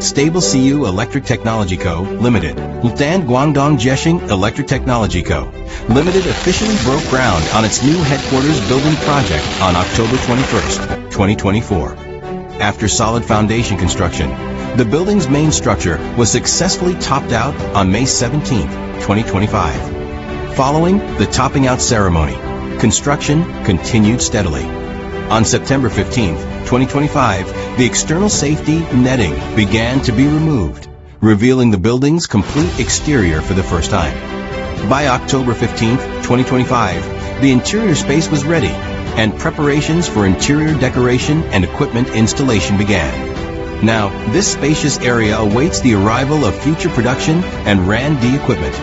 Stablecu Electric Technology Co., Limited, and Guangdong Jiesheng Electric Technology Co., Limited officially broke ground on its new headquarters building project on October 21st, 2024. After solid foundation construction, the building's main structure was successfully topped out on May 17th, 2025. Following the topping out ceremony, construction continued steadily. On September 15th, 2025, the external safety netting began to be removed, revealing the building's complete exterior for the first time. By October 15th, 2025, the interior space was ready, and preparations for interior decoration and equipment installation began. Now, this spacious area awaits the arrival of future production and RAN-D equipment,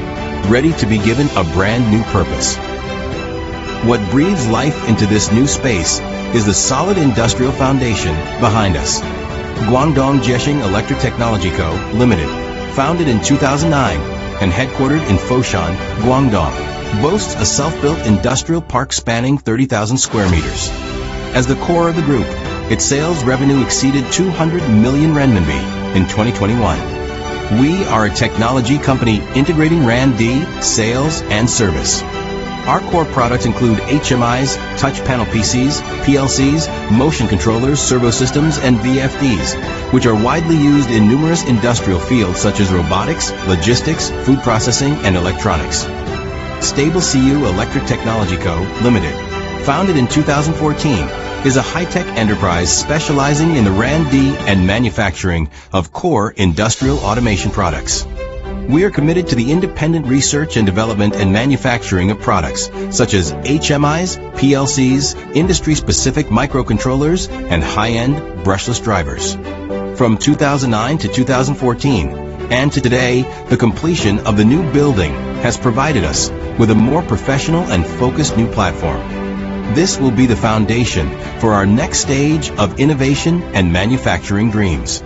ready to be given a brand new purpose. What breathes life into this new space is the solid industrial foundation behind us. Guangdong Jiesheng Electric Technology Co., Limited, founded in 2009 and headquartered in Foshan, Guangdong, boasts a self-built industrial park spanning 30,000 square meters. As the core of the group, its sales revenue exceeded 200 million renminbi in 2021. We are a technology company integrating RAN-D, sales, and service. Our core products include HMIs, touch panel PCs, PLCs, motion controllers, servo systems, and VFDs, which are widely used in numerous industrial fields such as robotics, logistics, food processing, and electronics. Stablecu Electric Technology Co., Limited, founded in 2014, is a high-tech enterprise specializing in the RAN-D and manufacturing of core industrial automation products. We are committed to the independent research and development and manufacturing of products such as HMIs, PLCs, industry-specific microcontrollers, and high-end brushless drivers. From 2009 to 2014, and to today, the completion of the new building has provided us with a more professional and focused new platform. This will be the foundation for our next stage of innovation and manufacturing dreams.